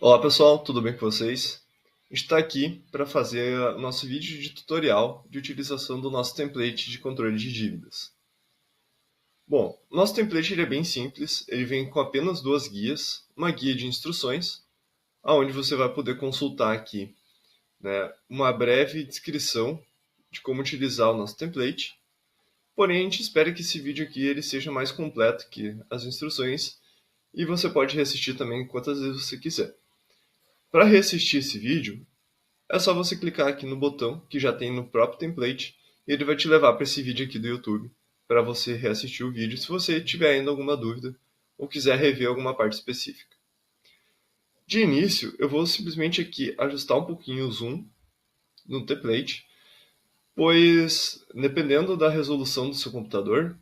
Olá pessoal, tudo bem com vocês? A gente está aqui para fazer o nosso vídeo de tutorial de utilização do nosso template de controle de dívidas. Bom, o nosso template ele é bem simples, ele vem com apenas duas guias, uma guia de instruções, onde você vai poder consultar aqui, né, uma breve descrição de como utilizar o nosso template. Porém, a gente espera que esse vídeo aqui ele seja mais completo que as instruções e você pode reassistir também quantas vezes você quiser. Para reassistir esse vídeo, é só você clicar aqui no botão que já tem no próprio template e ele vai te levar para esse vídeo aqui do YouTube para você reassistir o vídeo se você tiver ainda alguma dúvida ou quiser rever alguma parte específica. De início, eu vou simplesmente aqui ajustar um pouquinho o zoom no template, pois dependendo da resolução do seu computador,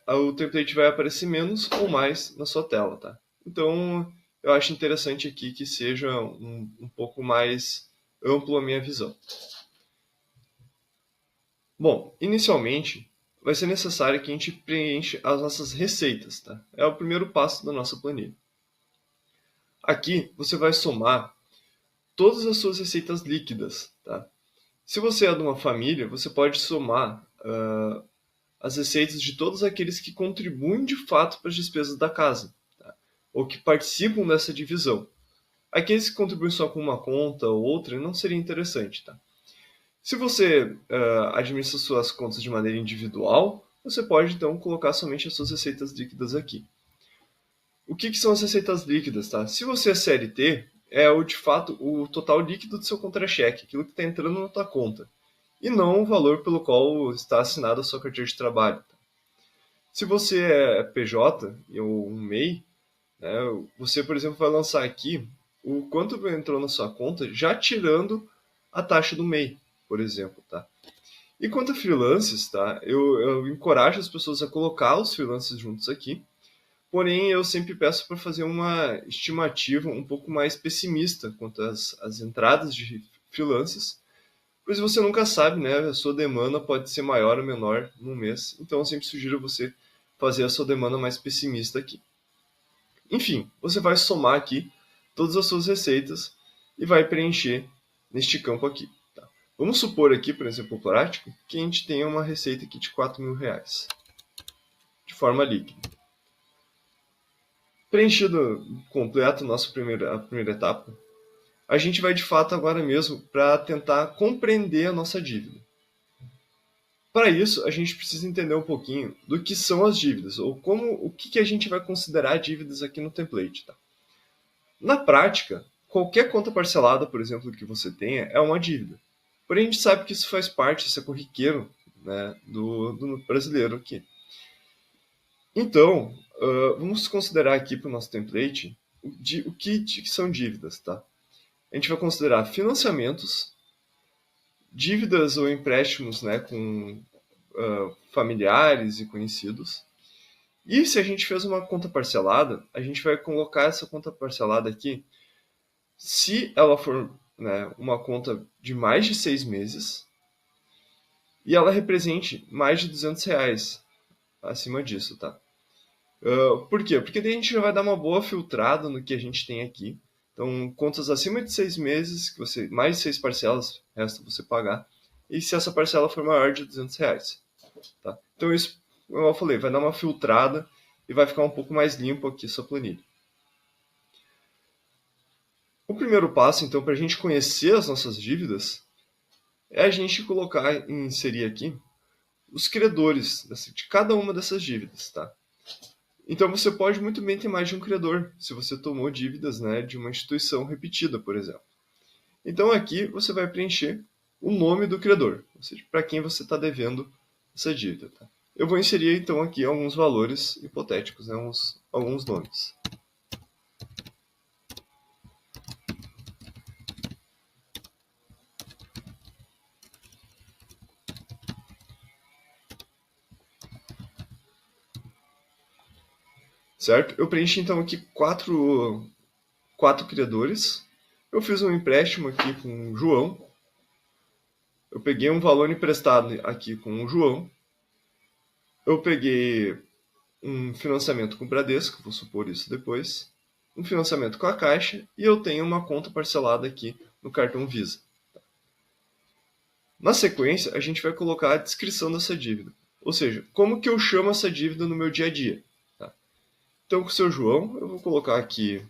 o template vai aparecer menos ou mais na sua tela, tá? Então, eu acho interessante aqui que seja um pouco mais amplo a minha visão. Bom, inicialmente, vai ser necessário que a gente preencha as nossas receitas, tá? É o primeiro passo da nossa planilha. Aqui, você vai somar todas as suas receitas líquidas, tá? Se você é de uma família, você pode somar as receitas de todos aqueles que contribuem de fato para as despesas da casa, tá? Ou que participam dessa divisão. Aqueles que contribuem só com uma conta ou outra não seria interessante, tá? Se você administra suas contas de maneira individual, você pode então colocar somente as suas receitas líquidas aqui. O que são as receitas líquidas, tá? Se você é CLT, é de fato o total líquido do seu contra-cheque, aquilo que está entrando na tua conta, e não o valor pelo qual está assinada a sua carteira de trabalho. Tá? Se você é PJ ou um MEI, né, você, por exemplo, vai lançar aqui o quanto entrou na sua conta, já tirando a taxa do MEI, por exemplo, tá? E quanto a freelances, tá? Eu encorajo as pessoas a colocar os freelances juntos aqui, porém eu sempre peço para fazer uma estimativa um pouco mais pessimista quanto às entradas de freelances, pois você nunca sabe, né? A sua demanda pode ser maior ou menor no mês, então eu sempre sugiro você fazer a sua demanda mais pessimista aqui. Enfim, você vai somar aqui todas as suas receitas e vai preencher neste campo aqui. Tá? Vamos supor aqui, por exemplo, prático, que a gente tenha uma receita aqui de R$ 4.000, de forma líquida. Preenchido completo a primeira etapa, a gente vai de fato agora mesmo para tentar compreender a nossa dívida. Para isso, a gente precisa entender um pouquinho do que são as dívidas, ou o que a gente vai considerar dívidas aqui no template. Tá? Na prática, qualquer conta parcelada, por exemplo, que você tenha, é uma dívida. Porém, a gente sabe que isso faz parte, isso é corriqueiro, né, do brasileiro aqui. Então, vamos considerar aqui para o nosso template o que são dívidas. Tá? A gente vai considerar financiamentos, dívidas ou empréstimos, né, com familiares e conhecidos. E se a gente fez uma conta parcelada, a gente vai colocar essa conta parcelada aqui se ela for, né, uma conta de mais de 6 meses e ela represente mais de R$ 200 acima disso, tá? Por quê? Porque daí a gente já vai dar uma boa filtrada no que a gente tem aqui. Então, contas acima de 6 meses, que você mais de 6 parcelas, resta você pagar. E se essa parcela for maior de R$ 200, tá? Então, isso, como eu falei, vai dar uma filtrada e vai ficar um pouco mais limpo aqui a sua planilha. O primeiro passo, então, para a gente conhecer as nossas dívidas, é a gente inserir aqui os credores de cada uma dessas dívidas, tá? Então você pode muito bem ter mais de um credor, se você tomou dívidas, né, de uma instituição repetida, por exemplo. Então aqui você vai preencher o nome do credor, ou seja, para quem você está devendo essa dívida. Tá? Eu vou inserir então aqui alguns valores hipotéticos, né, alguns nomes. Certo? Eu preenchi então aqui quatro credores. Eu fiz um empréstimo aqui com o João. Eu peguei um valor emprestado aqui com o João. Eu peguei um financiamento com o Bradesco, vou supor isso depois. um financiamento com a Caixa e eu tenho uma conta parcelada aqui no cartão Visa. Na sequência, a gente vai colocar a descrição dessa dívida, ou seja, como que eu chamo essa dívida no meu dia a dia. Tá? Então, com o seu João, eu vou colocar aqui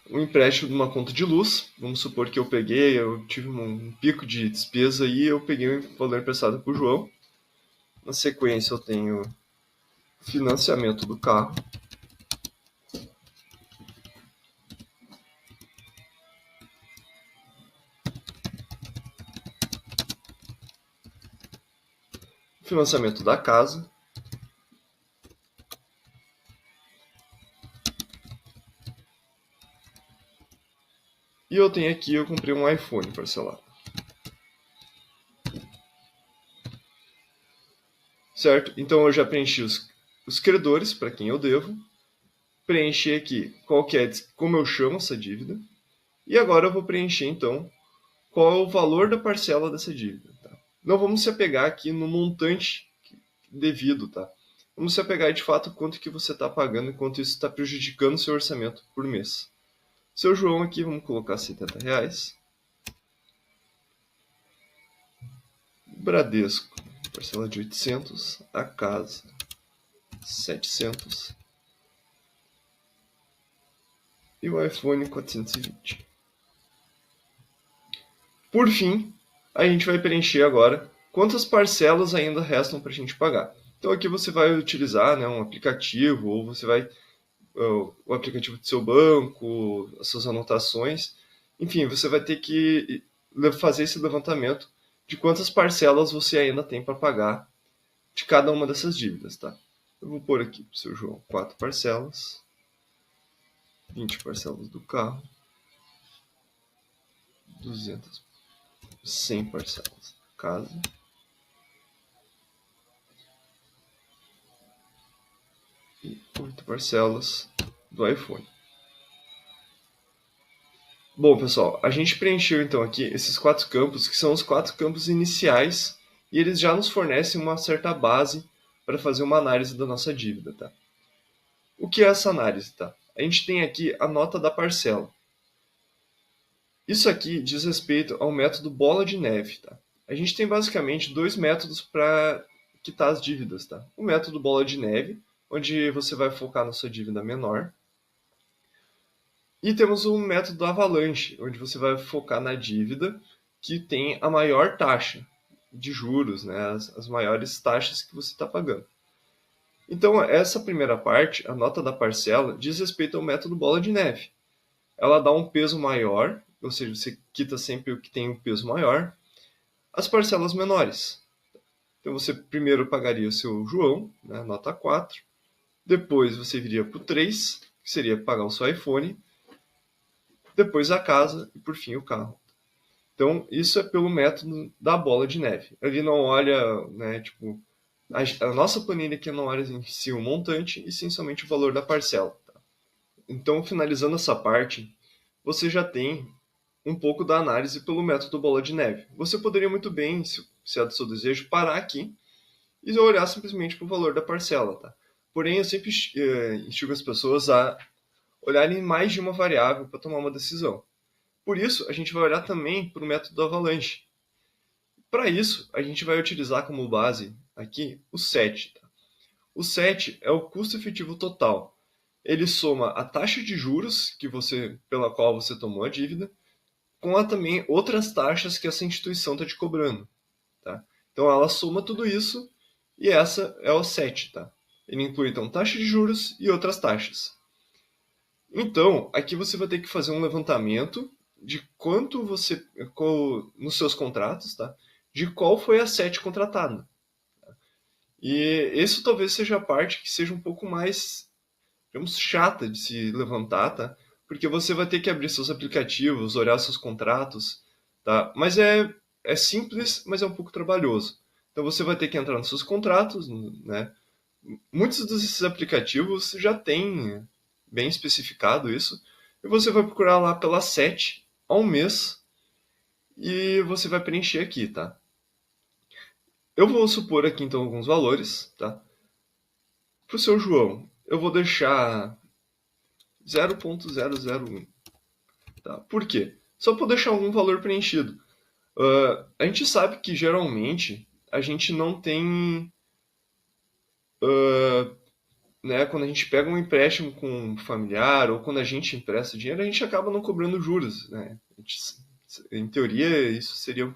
um empréstimo de uma conta de luz. Vamos supor que eu tive um pico de despesa e eu peguei um valor emprestado para o João. Na sequência, eu tenho financiamento do carro. Financiamento da casa. E eu tenho aqui, eu comprei um iPhone parcelado. Certo? Então eu já preenchi os credores para quem eu devo. Preenchi aqui como eu chamo essa dívida. E agora eu vou preencher então qual é o valor da parcela dessa dívida. Tá? Não vamos se apegar aqui no montante devido, tá? Vamos se apegar de fato quanto que você está pagando e quanto isso está prejudicando o seu orçamento por mês. Seu João aqui, vamos colocar R$70. Bradesco, parcela de 800. A casa, 700. E o iPhone, 420. Por fim, a gente vai preencher agora quantas parcelas ainda restam para a gente pagar. Então aqui você vai utilizar um aplicativo, ou você vai o aplicativo do seu banco, as suas anotações. Enfim, você vai ter que fazer esse levantamento de quantas parcelas você ainda tem para pagar de cada uma dessas dívidas, tá? Eu vou pôr aqui para o seu João 4 parcelas, 20 parcelas do carro, 200, 100 parcelas da casa, e 8 parcelas do iPhone. Bom, pessoal, a gente preencheu então aqui esses 4 campos, que são os 4 campos iniciais, e eles já nos fornecem uma certa base para fazer uma análise da nossa dívida, tá? O que é essa análise, tá? A gente tem aqui a nota da parcela. Isso aqui diz respeito ao método bola de neve, tá? A gente tem basicamente 2 métodos para quitar as dívidas, tá? O método bola de neve, onde você vai focar na sua dívida menor. E temos o método avalanche, onde você vai focar na dívida que tem a maior taxa de juros, né? As maiores taxas que você está pagando. Então, essa primeira parte, a nota da parcela, diz respeito ao método bola de neve. Ela dá um peso maior, ou seja, você quita sempre o que tem um peso maior, as parcelas menores. Então, você primeiro pagaria o seu João, né, nota 4, depois você viria para o 3, que seria pagar o seu iPhone, depois a casa e, por fim, o carro. Então, isso é pelo método da bola de neve. Ele não olha, né, tipo, a nossa planilha aqui não olha em si o montante, e sim somente o valor da parcela. Tá? Então, finalizando essa parte, você já tem um pouco da análise pelo método bola de neve. Você poderia muito bem, se é do seu desejo, parar aqui e olhar simplesmente para o valor da parcela. Tá? Porém, eu sempre instigo as pessoas a olharem mais de uma variável para tomar uma decisão. Por isso, a gente vai olhar também para o método avalanche. Para isso, a gente vai utilizar como base aqui o SET. Tá? O SET é o custo efetivo total. Ele soma a taxa de juros pela qual você tomou a dívida, com também outras taxas que essa instituição está te cobrando. Tá? Então, ela soma tudo isso e essa é o SET. Tá? Ele inclui, então, taxa de juros e outras taxas. Então, aqui você vai ter que fazer um levantamento de quanto você, nos seus contratos, tá? De qual foi a SET contratada. Tá? E isso talvez seja a parte que seja um pouco mais, digamos, chata de se levantar, tá? Porque você vai ter que abrir seus aplicativos, olhar seus contratos, tá? Mas é simples, mas é um pouco trabalhoso. Então você vai ter que entrar nos seus contratos, né? Muitos desses aplicativos já têm bem especificado isso, E você vai procurar lá pela 7 ao mês e você vai preencher aqui, tá? Eu vou supor aqui então alguns valores, tá? Para o seu João, eu vou deixar 0.001, tá? Por quê? Só para deixar algum valor preenchido. A gente sabe que geralmente a gente não tem, né, quando a gente pega um empréstimo com um familiar ou quando a gente empresta dinheiro, a gente acaba não cobrando juros, né? Em teoria, isso seria um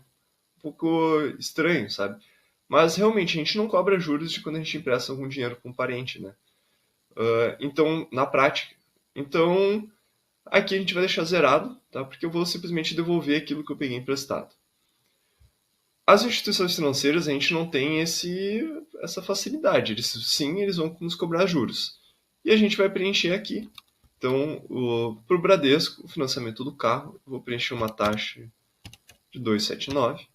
pouco estranho, sabe? Mas realmente a gente não cobra juros de quando a gente empresta algum dinheiro para um parente, né? Então, na prática. Então, aqui a gente vai deixar zerado, tá? Porque eu vou simplesmente devolver aquilo que eu peguei emprestado. As instituições financeiras, a gente não tem essa facilidade. Eles vão nos cobrar juros. E a gente vai preencher aqui. Então, para o Bradesco, o financiamento do carro, eu vou preencher uma taxa de 2,79.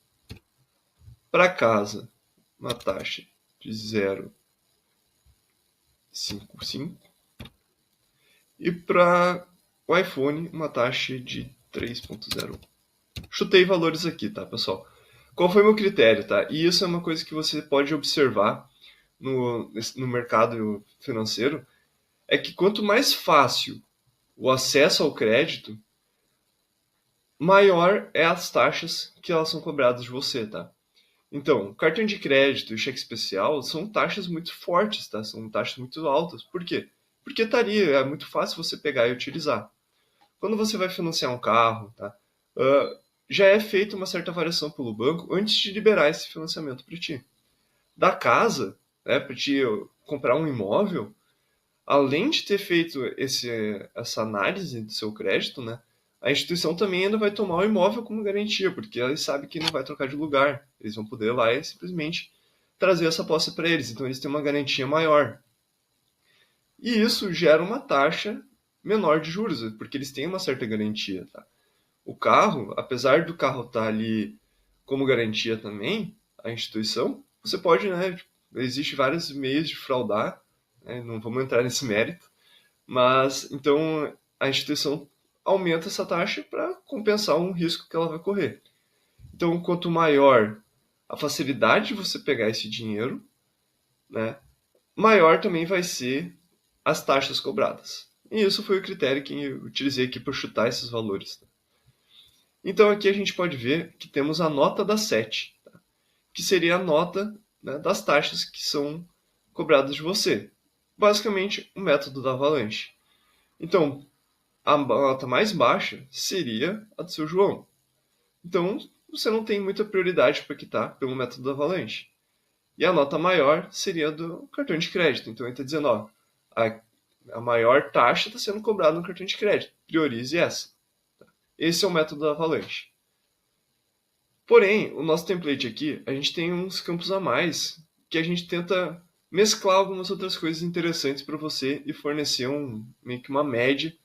Para casa, uma taxa de 0,55. E para o iPhone, uma taxa de 3,01. Chutei valores aqui, tá, pessoal? Qual foi o meu critério, tá? E isso é uma coisa que você pode observar no mercado financeiro, é que quanto mais fácil o acesso ao crédito, maior é as taxas que elas são cobradas de você, tá? Então, cartão de crédito e cheque especial são taxas muito fortes, tá? São taxas muito altas. Por quê? Porque é muito fácil você pegar e utilizar. Quando você vai financiar um carro, tá? Já é feita uma certa variação pelo banco antes de liberar esse financiamento para ti. Da casa, né, para ti comprar um imóvel, além de ter feito essa análise do seu crédito, né, a instituição também ainda vai tomar o imóvel como garantia, porque eles sabem que não vai trocar de lugar. Eles vão poder ir lá e simplesmente trazer essa posse para eles. Então eles têm uma garantia maior. E isso gera uma taxa menor de juros, porque eles têm uma certa garantia. Tá? O carro, apesar do carro estar ali como garantia também, a instituição, você pode, né, existe vários meios de fraudar, né, não vamos entrar nesse mérito, mas então a instituição aumenta essa taxa para compensar um risco que ela vai correr. Então, quanto maior a facilidade de você pegar esse dinheiro, né, maior também vai ser as taxas cobradas. E isso foi o critério que eu utilizei aqui para chutar esses valores. Então aqui a gente pode ver que temos a nota da 7, tá? Que seria a nota, né, das taxas que são cobradas de você. Basicamente, o método da avalanche. Então, a nota mais baixa seria a do seu João. Então, você não tem muita prioridade para quitar pelo método da avalanche. E a nota maior seria a do cartão de crédito. Então, ele está dizendo, ó, a maior taxa está sendo cobrada no cartão de crédito. Priorize essa. Esse é o método da avalanche. Porém, o nosso template aqui, a gente tem uns campos a mais que a gente tenta mesclar algumas outras coisas interessantes para você e fornecer meio que uma média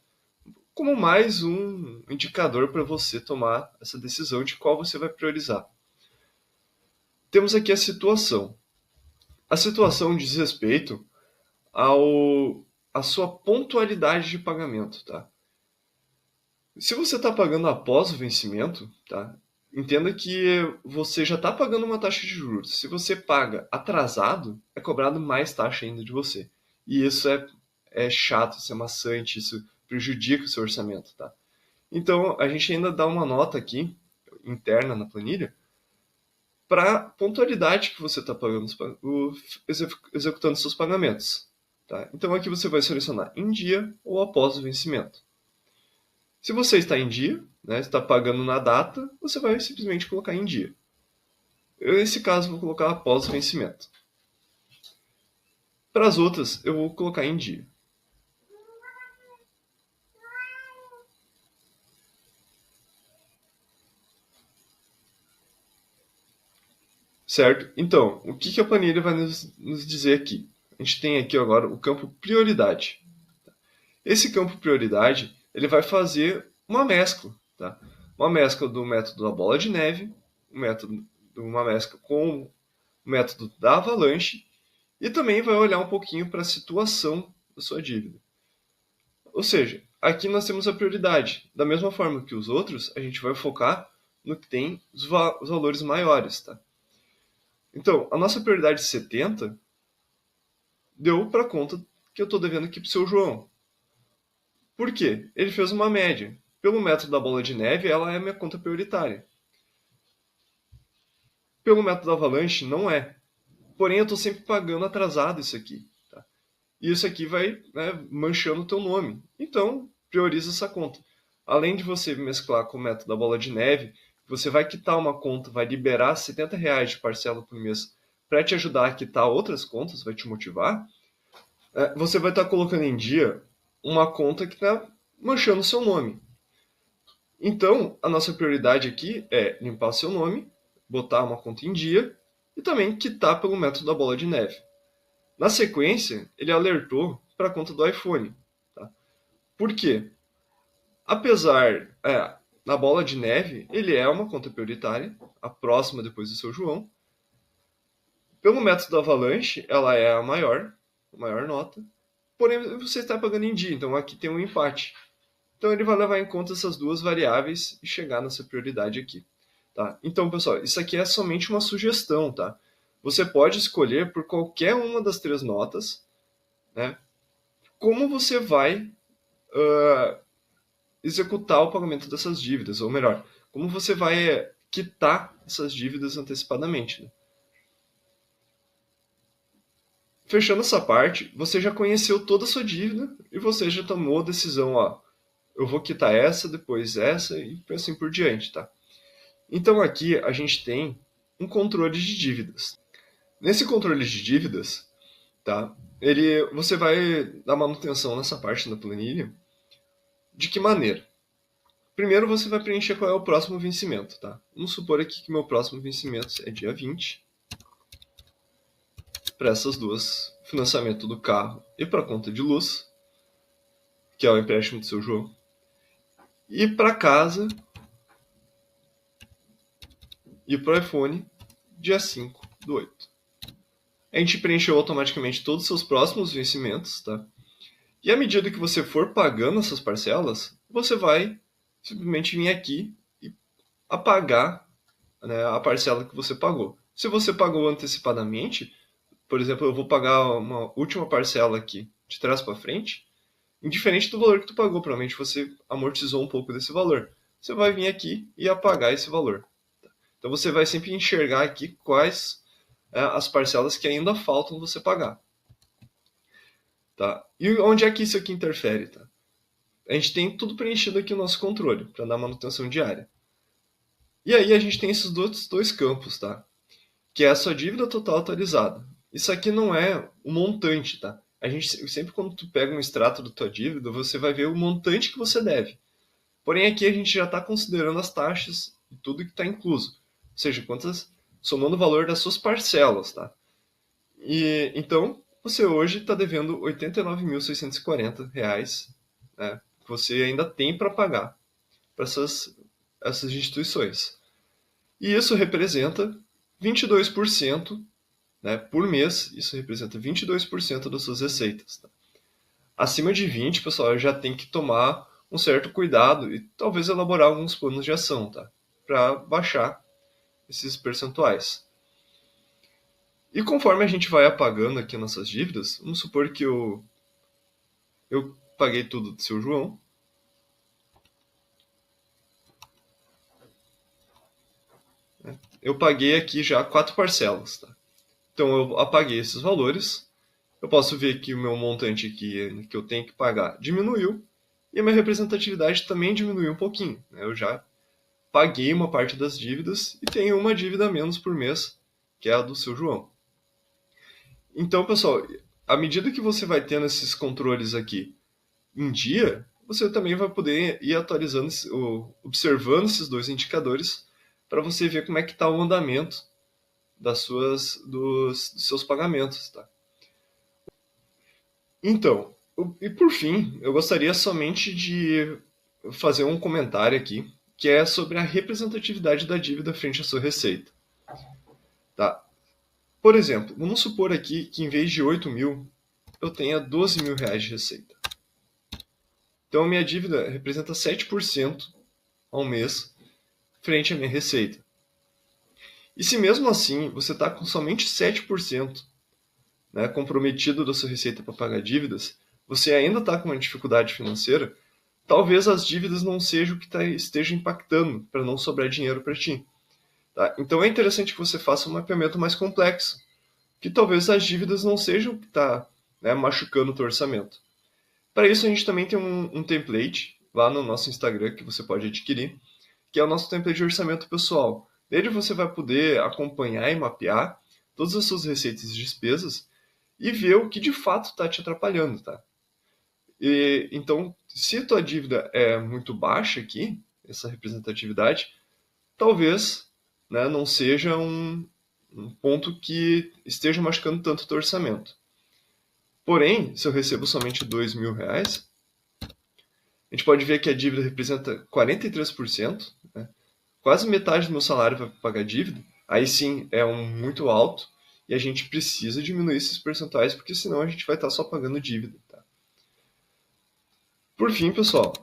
como mais um indicador para você tomar essa decisão de qual você vai priorizar. Temos aqui a situação. A situação diz respeito à sua pontualidade de pagamento, tá? Se você está pagando após o vencimento, tá? Entenda que você já está pagando uma taxa de juros. Se você paga atrasado, é cobrado mais taxa ainda de você. E isso é chato, isso é maçante, isso prejudica o seu orçamento, tá? Então, a gente ainda dá uma nota aqui, interna na planilha, para a pontualidade que você está pagando, executando seus pagamentos. Tá? Então, aqui você vai selecionar em dia ou após o vencimento. Se você está em dia, né, está pagando na data, você vai simplesmente colocar em dia. Eu, nesse caso, vou colocar após o vencimento. Para as outras, eu vou colocar em dia. Certo? Então, o que a planilha vai nos dizer aqui? A gente tem aqui agora o campo prioridade. Esse campo prioridade, ele vai fazer uma mescla, tá? Uma mescla do método da bola de neve, uma mescla com o método da avalanche, e também vai olhar um pouquinho para a situação da sua dívida. Ou seja, aqui nós temos a prioridade. Da mesma forma que os outros, a gente vai focar no que tem os valores maiores, tá? Então, a nossa prioridade 70 deu para a conta que eu estou devendo aqui para o seu João. Por quê? Ele fez uma média. Pelo método da bola de neve, ela é a minha conta prioritária. Pelo método da avalanche, não é. Porém, eu estou sempre pagando atrasado isso aqui. Tá? E isso aqui vai, né, manchando o teu nome. Então, prioriza essa conta. Além de você mesclar com o método da bola de neve, você vai quitar uma conta, vai liberar R$ 70 de parcela por mês para te ajudar a quitar outras contas, vai te motivar. Você vai estar colocando em dia uma conta que está manchando o seu nome. Então, a nossa prioridade aqui é limpar seu nome, botar uma conta em dia e também quitar pelo método da bola de neve. Na sequência, ele alertou para a conta do iPhone. Tá? Por quê? Apesar, na bola de neve, ele é uma conta prioritária, a próxima depois do seu João. Pelo método da Avalanche, ela é a maior nota. Porém, você está pagando em dia, então aqui tem um empate. Então ele vai levar em conta essas duas variáveis e chegar nessa prioridade aqui. Tá? Então, pessoal, isso aqui é somente uma sugestão. Tá? Você pode escolher por qualquer uma das três notas, né, como você vai executar o pagamento dessas dívidas, ou melhor, como você vai quitar essas dívidas antecipadamente. Né? Fechando essa parte, você já conheceu toda a sua dívida e você já tomou a decisão, ó, eu vou quitar essa, depois essa e assim por diante, tá? Então aqui a gente tem um controle de dívidas. Nesse controle de dívidas, tá? Você vai dar manutenção nessa parte da planilha. De que maneira? Primeiro você vai preencher qual é o próximo vencimento, tá? Vamos supor aqui que meu próximo vencimento é dia 20. Para essas duas, financiamento do carro e para a conta de luz, que é o empréstimo do seu João. E para casa e para o iPhone, dia 5/8. A gente preencheu automaticamente todos os seus próximos vencimentos, tá? E à medida que você for pagando essas parcelas, você vai simplesmente vir aqui e apagar, né, a parcela que você pagou. Se você pagou antecipadamente, por exemplo, eu vou pagar uma última parcela aqui de trás para frente, indiferente do valor que tu pagou, provavelmente você amortizou um pouco desse valor. Você vai vir aqui e apagar esse valor. Então você vai sempre enxergar aqui quais as parcelas que ainda faltam você pagar. Tá? E onde é que isso aqui interfere? Tá? A gente tem tudo preenchido aqui no nosso controle, para dar manutenção diária. E aí a gente tem esses dois campos, tá? Que é a sua dívida total atualizada. Isso aqui não é o montante, tá? A gente sempre quando tu pega um extrato da tua dívida, você vai ver o montante que você deve. Porém aqui a gente já está considerando as taxas e tudo que está incluso. Ou seja, somando o valor das suas parcelas, tá? E então você hoje está devendo R$ 89.640, né, que você ainda tem para pagar para essas instituições. E isso representa 22%, né, por mês, isso representa 22% das suas receitas. Tá? Acima de 20%, pessoal, já tem que tomar um certo cuidado e talvez elaborar alguns planos de ação, tá? Para baixar esses percentuais. E conforme a gente vai apagando aqui nossas dívidas, vamos supor que eu paguei tudo do seu João. Eu paguei aqui já 4 parcelas. Tá? Então eu apaguei esses valores. Eu posso ver que o meu montante aqui que eu tenho que pagar diminuiu. E a minha representatividade também diminuiu um pouquinho. Né? Eu já paguei uma parte das dívidas e tenho uma dívida a menos por mês, que é a do seu João. Então, pessoal, à medida que você vai tendo esses controles aqui em dia, você também vai poder ir atualizando, observando esses dois indicadores para você ver como é que está o andamento dos seus pagamentos. Tá? Então, e por fim, eu gostaria somente de fazer um comentário aqui, que é sobre a representatividade da dívida frente à sua receita. Tá? Por exemplo, vamos supor aqui que em vez de 8 mil, eu tenha 12 mil reais de receita. Então, a minha dívida representa 7% ao mês frente à minha receita. E se mesmo assim você está com somente 7%, né, comprometido da sua receita para pagar dívidas, você ainda está com uma dificuldade financeira, talvez as dívidas não sejam o que esteja impactando para não sobrar dinheiro para ti. Tá? Então é interessante que você faça um mapeamento mais complexo, que talvez as dívidas não sejam o que está, né, machucando o teu orçamento. Para isso a gente também tem um template lá no nosso Instagram que você pode adquirir, que é o nosso template de orçamento pessoal. Nele você vai poder acompanhar e mapear todas as suas receitas e despesas e ver o que de fato está te atrapalhando, tá? Então, se a tua dívida é muito baixa aqui, essa representatividade, talvez, né, não seja um ponto que esteja machucando tanto o teu orçamento. Porém, se eu recebo somente R$ 2.000, a gente pode ver que a dívida representa 43%, né? Quase metade do meu salário vai pagar dívida. Aí sim é muito alto e a gente precisa diminuir esses percentuais, porque senão a gente vai estar só pagando dívida. Tá? Por fim, pessoal,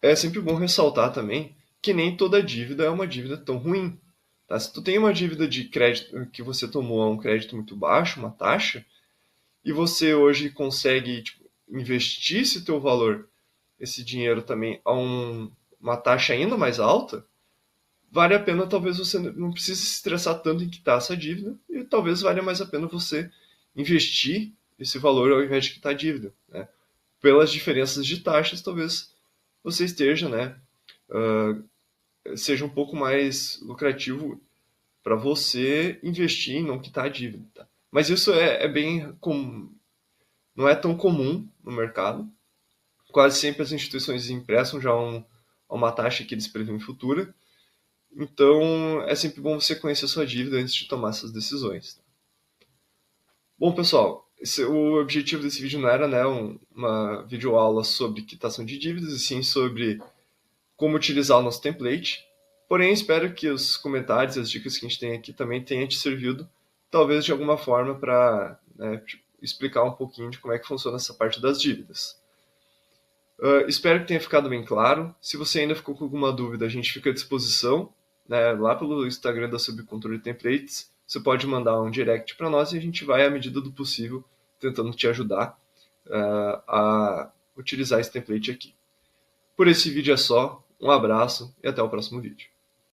é sempre bom ressaltar também que nem toda dívida é uma dívida tão ruim. Tá? Se tu tem uma dívida de crédito que você tomou a um crédito muito baixo, uma taxa, e você hoje consegue investir esse teu valor, esse dinheiro também a uma taxa ainda mais alta, vale a pena, talvez você não precise se estressar tanto em quitar essa dívida e talvez valha mais a pena você investir esse valor ao invés de quitar a dívida, né? Pelas diferenças de taxas, talvez você esteja, né, seja um pouco mais lucrativo para você investir e não quitar a dívida. Tá? Mas isso é bem comum, não é tão comum no mercado. Quase sempre as instituições emprestam já uma taxa que eles prevêem futura. Então, é sempre bom você conhecer a sua dívida antes de tomar essas decisões. Tá? Bom, pessoal, o objetivo desse vídeo não era, né, uma videoaula sobre quitação de dívidas, e sim sobre como utilizar o nosso template. Porém, espero que os comentários e as dicas que a gente tem aqui também tenham te servido, talvez de alguma forma, para, né, explicar um pouquinho de como é que funciona essa parte das dívidas. Espero que tenha ficado bem claro. Se você ainda ficou com alguma dúvida, a gente fica à disposição, né, lá pelo Instagram da Subcontrole Templates. Você pode mandar um direct para nós e a gente vai, à medida do possível, tentando te ajudar a utilizar esse template aqui. Por esse vídeo é só. Um abraço e até o próximo vídeo.